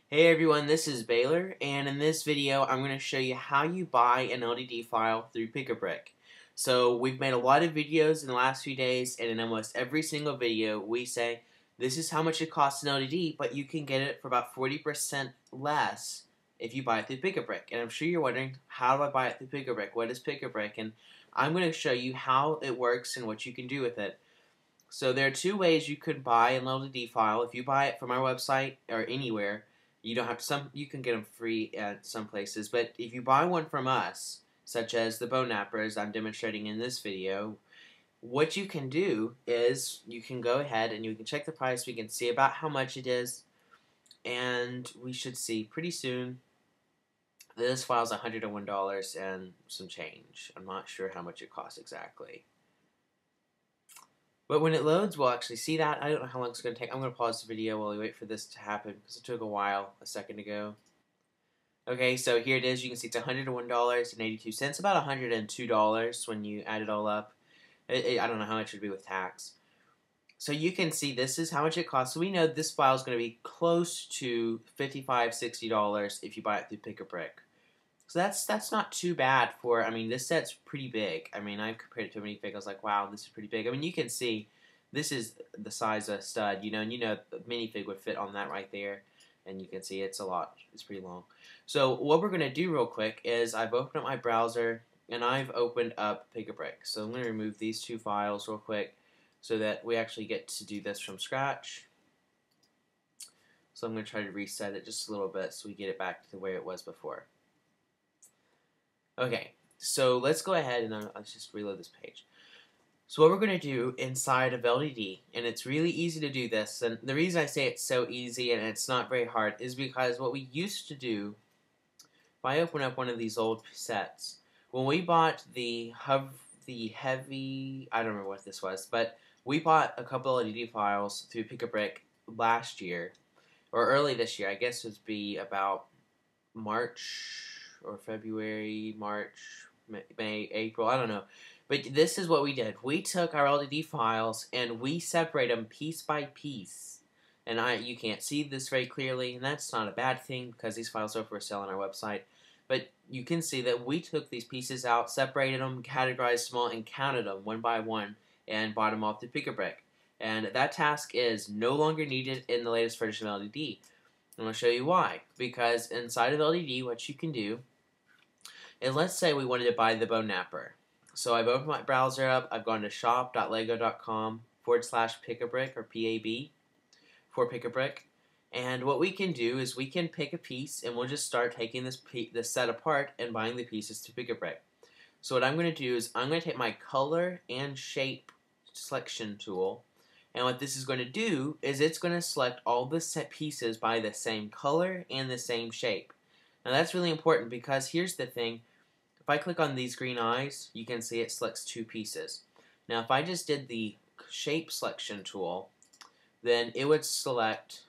Hey everyone, this is Baylor, and in this video I'm going to show you how you buy an LDD file through Pick-a-Brick. So we've made a lot of videos in the last few days, and in almost every single video we say this is how much it costs an LDD, but you can get it for about 40% less if you buy it through Pick-a-Brick. And I'm sure you're wondering, how do I buy it through Pick-a-Brick? What is Pick-a-Brick? And I'm going to show you how it works and what you can do with it. So there are two ways you could buy an LDD file. If you buy it from our website or anywhere, you don't have to. You can get them free at some places, but if you buy one from us, such as the bone napper, as I'm demonstrating in this video, what you can do is you can go ahead and you can check the price. We can see about how much it is, and we should see pretty soon that this file is $101 and some change. I'm not sure how much it costs exactly. But when it loads, we'll actually see that. I don't know how long it's going to take. I'm going to pause the video while we wait for this to happen because it took a while a second ago. Okay, so here it is. You can see it's $101.82, about $102 when you add it all up. I don't know how much it would be with tax. So you can see this is how much it costs. So we know this file is going to be close to $55, $60 if you buy it through Pick-a-Brick. So that's not too bad for, I mean, this set's pretty big. I mean, I've compared it to a minifig. I was like, wow, this is pretty big. I mean, you can see this is the size of a stud, and the minifig would fit on that right there. And you can see it's a lot. It's pretty long. So what we're going to do real quick is I've opened up my browser, and I've opened up Pick-a-Brick. So I'm going to remove these two files real quick so that we actually get to do this from scratch. So I'm going to try to reset it just a little bit so we get it back to the way it was before. Okay, so let's go ahead and let's just reload this page. So what we're going to do inside of LDD, and it's really easy to do this, and the reason I say it's so easy and it's not very hard is because what we used to do, if I open up one of these old sets, when we bought the heavy, I don't remember what this was, but we bought a couple LDD files through Pick-a-Brick last year, or early this year, I guess it would be about March or February, March, May, April, I don't know. But this is what we did. We took our LDD files and we separate them piece by piece. And you can't see this very clearly, and that's not a bad thing because these files are for sale on our website. But you can see that we took these pieces out, separated them, categorized them all, and counted them one by one, and bought them off the Pick-a-Brick. And that task is no longer needed in the latest version of LDD. I'm going to show you why. Because inside of LDD, what you can do is, let's say we wanted to buy the bone napper. So I've opened my browser up. I've gone to shop.lego.com/Pick-a-Brick or PAB for Pick-a-Brick. And what we can do is we can pick a piece and we'll just start taking this set apart and buying the pieces to Pick-a-Brick. So what I'm going to do is I'm going to take my color and shape selection tool. And what this is going to do is it's going to select all the set pieces by the same color and the same shape. Now that's really important because here's the thing. If I click on these green eyes, you can see it selects two pieces. Now if I just did the shape selection tool, then it would select,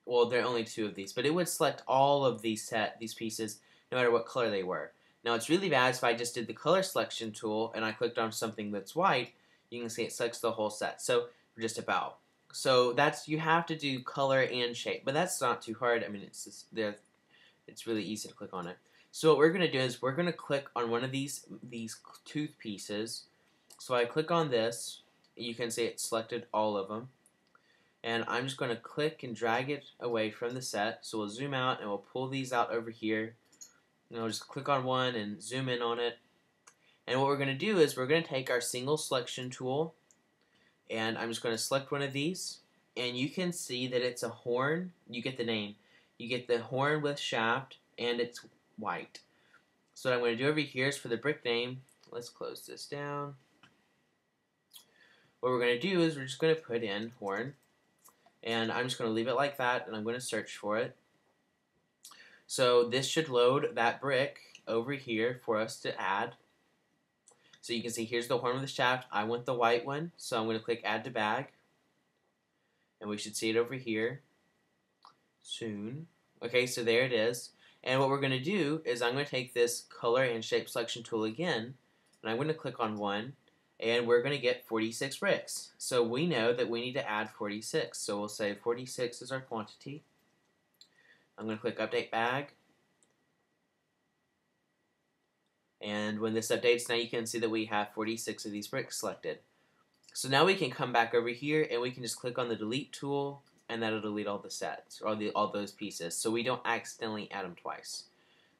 well, there are only two of these, but it would select all of these pieces no matter what color they were. Now it's really bad if I just did the color selection tool and I clicked on something that's white, you can see it selects the whole set. So just about. So you have to do color and shape, but that's not too hard. I mean, it's really easy to click on it. So what we're going to do is we're going to click on one of these tooth pieces. So I click on this. You can see it selected all of them. And I'm just going to click and drag it away from the set. So we'll zoom out and we'll pull these out over here. And we'll just click on one and zoom in on it. And what we're going to do is we're going to take our single selection tool. And I'm just going to select one of these. And you can see that it's a horn. You get the name. You get the horn with shaft, and it's white. So what I'm going to do over here is for the brick name, let's close this down. What we're going to do is we're just going to put in horn, and I'm just going to leave it like that, and I'm going to search for it. So this should load that brick over here for us to add. So you can see here's the horn with the shaft. I want the white one, so I'm going to click add to bag, and we should see it over here soon. Okay, so there it is. And what we're going to do is I'm going to take this color and shape selection tool again, and I'm going to click on one, and we're going to get 46 bricks. So we know that we need to add 46. So we'll say 46 is our quantity. I'm going to click Update Bag. And when this updates, now you can see that we have 46 of these bricks selected. So now we can come back over here and we can just click on the delete tool, and that'll delete all the sets, or all those pieces, so we don't accidentally add them twice.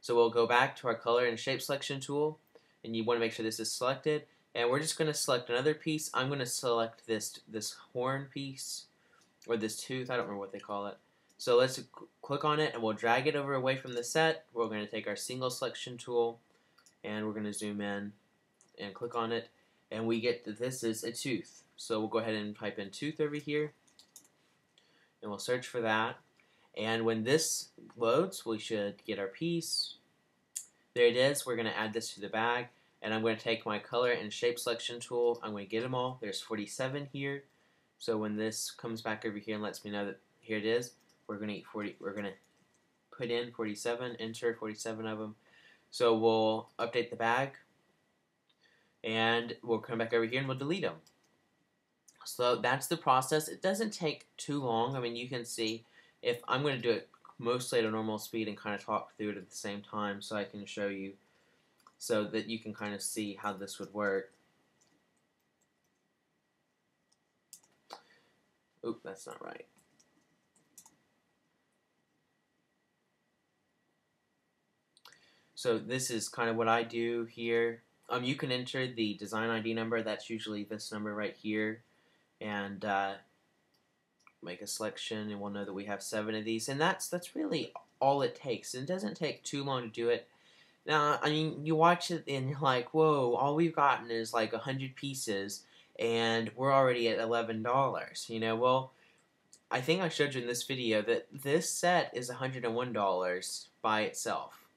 So we'll go back to our color and shape selection tool, and you want to make sure this is selected, and we're just going to select another piece. I'm going to select this horn piece, or this tooth, I don't remember what they call it. So let's click on it and we'll drag it over away from the set. We're going to take our single selection tool and we're going to zoom in and click on it, and we get that this is a tooth. So we'll go ahead and type in tooth over here and we'll search for that, and when this loads we should get our piece. There it is. We're going to add this to the bag, and I'm going to take my color and shape selection tool. I'm going to get them all. There's 47 here, so when this comes back over here and lets me know that here it is, we're going to put in 47, enter 47 of them. So we'll update the bag, and we'll come back over here and we'll delete them. So that's the process. It doesn't take too long. I mean, you can see if I'm going to do it mostly at a normal speed and kind of talk through it at the same time so I can show you so that you can kind of see how this would work. Oop, that's not right. So this is kind of what I do here. You can enter the design ID number. That's usually this number right here, and make a selection, and we'll know that we have 7 of these, and that's really all it takes. It doesn't take too long to do it. Now, I mean, you watch it and you're like, whoa, all we've gotten is like 100 pieces, and we're already at $11. You know, well, I think I showed you in this video that this set is $101 by itself.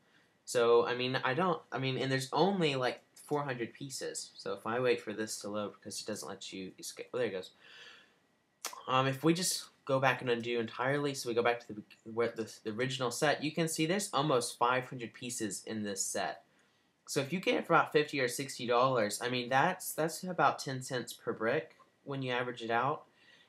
So, I mean, and there's only like 400 pieces. So if I wait for this to load, because it doesn't let you escape, oh, there it goes. If we just go back and undo entirely, so we go back to the original set, you can see there's almost 500 pieces in this set. So if you get it for about $50 or $60, I mean, that's about 10 cents per brick when you average it out,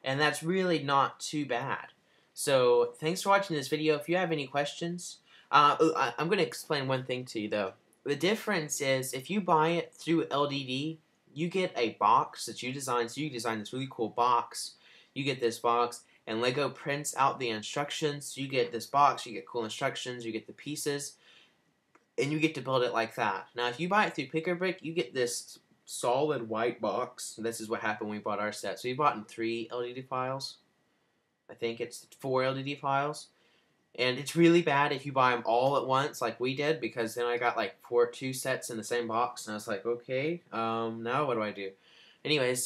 and that's really not too bad. So thanks for watching this video. If you have any questions, I'm going to explain one thing to you though. The difference is if you buy it through LDD, you get a box that you design. So you design this really cool box. You get this box, and Lego prints out the instructions. You get this box, you get cool instructions, you get the pieces, and you get to build it like that. Now, if you buy it through Pick-a-Brick, you get this solid white box. This is what happened when we bought our set. So we bought in 3 LDD files. I think it's 4 LDD files. And it's really bad if you buy them all at once like we did, because then I got like 2 sets in the same box, and I was like, okay, now what do I do? Anyways,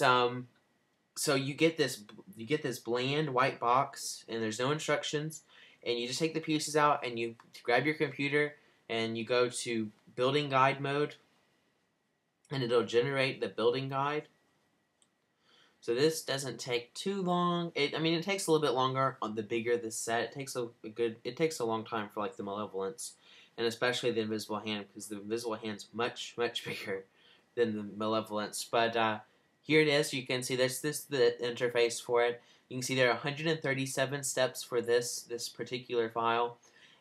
so you get this bland white box, and there's no instructions, and you just take the pieces out, and you grab your computer, and you go to building guide mode, and it'll generate the building guide. So this doesn't take too long. I mean, it takes a little bit longer on the bigger the set. It takes a long time for like the Malevolence, and especially the Invisible Hand, because the Invisible Hand's much bigger than the Malevolence. But here it is. You can see this the interface for it. You can see there are 137 steps for this particular file,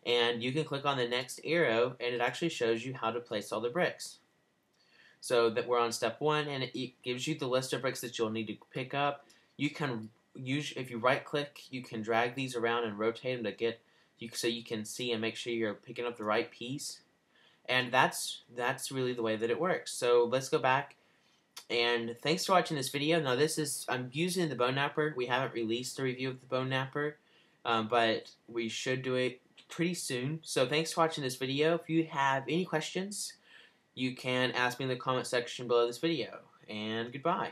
and you can click on the next arrow, and it actually shows you how to place all the bricks. So that we're on step 1, and it gives you the list of bricks that you'll need to pick up. You can if you right click, you can drag these around and rotate them to get so you can see and make sure you're picking up the right piece. And that's really the way that it works. So let's go back. And thanks for watching this video. Now I'm using the Bone Napper. We haven't released a review of the Bone Napper, but we should do it pretty soon. So thanks for watching this video. If you have any questions, you can ask me in the comment section below this video. And goodbye.